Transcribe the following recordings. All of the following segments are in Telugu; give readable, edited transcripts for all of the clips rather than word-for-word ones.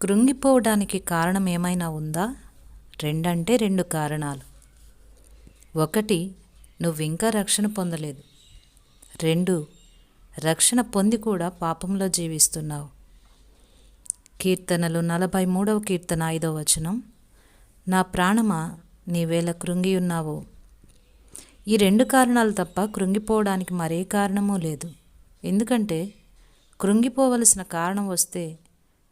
కృంగిపోవడానికి కారణం ఏమైనా ఉందా? రెండంటే 2 కారణాలు. 1, నువ్వింకా రక్షణ పొందలేదు. 2, రక్షణ పొంది కూడా పాపంలో జీవిస్తున్నావు. కీర్తనలు 43వ కీర్తన 5వ వచనం, నా ప్రాణమా నీవేళ కృంగి ఉన్నావో. ఈ 2 కారణాలు తప్ప కృంగిపోవడానికి మరే కారణమూ లేదు. ఎందుకంటే కృంగిపోవలసిన కారణం వస్తే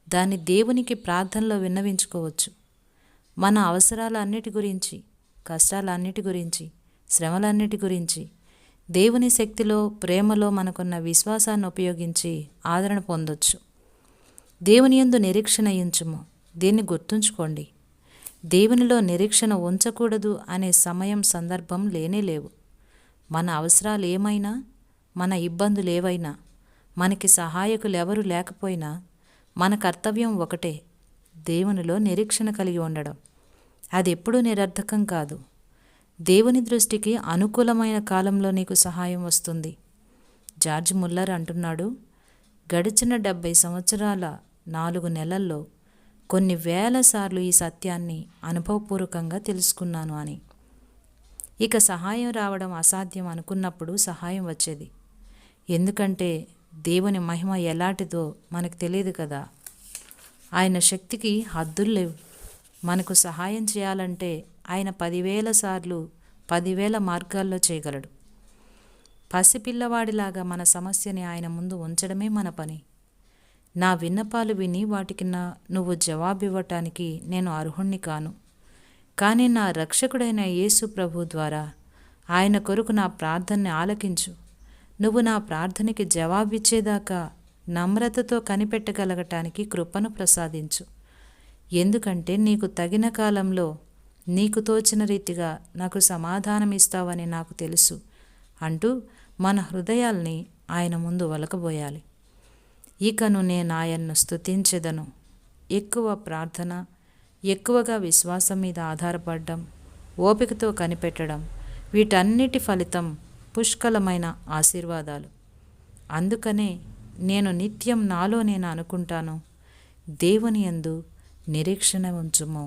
దాన్ని దేవునికి ప్రార్థనలో విన్నవించుకోవచ్చు. మన అవసరాలన్నిటి గురించి, కష్టాలన్నిటి గురించి, శ్రమలన్నిటి గురించి దేవుని శక్తిలో, ప్రేమలో మనకున్న విశ్వాసాన్ని ఉపయోగించి ఆదరణ పొందొచ్చు. దేవుని యందు నిరీక్షణ ఉంచుము. దీన్ని గుర్తుంచుకోండి. దేవునిలో నిరీక్షణ ఉంచకూడదు అనే సమయం, సందర్భం లేనేలేవు. మన అవసరాలు ఏమైనా, మన ఇబ్బందులు ఏవైనా, మనకి సహాయకులు ఎవరు లేకపోయినా మన కర్తవ్యం ఒకటే, దేవునిలో నిరీక్షణ కలిగి ఉండడం. అది ఎప్పుడూ నిరర్థకం కాదు. దేవుని దృష్టికి అనుకూలమైన కాలంలో నీకు సహాయం వస్తుంది. జార్జ్ ముల్లర్ అంటున్నాడు, గడిచిన 70 సంవత్సరాల 4 నెలల్లో కొన్ని వేల సార్లు ఈ సత్యాన్ని అనుభవపూర్వకంగా తెలుసుకున్నాను అని. ఇక సహాయం రావడం అసాధ్యం అనుకున్నప్పుడు సహాయం వచ్చేది. ఎందుకంటే దేవుని మహిమ ఎలాంటిదో మనకు తెలియదు కదా. ఆయన శక్తికి హద్దులు లేవు. మనకు సహాయం చేయాలంటే ఆయన 10,000 సార్లు 10,000 మార్గాల్లో చేయగలడు. పసిపిల్లవాడిలాగా మన సమస్యని ఆయన ముందు ఉంచడమే మన పని. నా విన్నపాలు విని వాటికి నువ్వు జవాబివ్వటానికి నేను అర్హుణ్ణి కాను. కానీ నా రక్షకుడైన యేసు ప్రభు ద్వారా ఆయన కొరకు నా ప్రార్థనని ఆలకించు. నువ్వు నా ప్రార్థనకి జవాబిచ్చేదాకా నమ్రతతో కనిపెట్టగలగటానికి కృపను ప్రసాదించు. ఎందుకంటే నీకు తగిన కాలంలో నీకు తోచిన రీతిగా నాకు సమాధానమిస్తావని నాకు తెలుసు అంటూ మన హృదయాల్ని ఆయన ముందు వలకబోయాలి. ఇకను నేను ఆయన్ను స్తుతించెదను. ఎక్కువ ప్రార్థన, ఎక్కువగా విశ్వాసం మీద ఆధారపడడం, ఓపికతో కనిపెట్టడం, వీటన్నిటి ఫలితం పుష్కలమైన ఆశీర్వాదాలు. అందుకనే నేను నిత్యం నాలో నేను అనుకుంటాను, దేవుని యందు నిరీక్షణ ఉంచుము.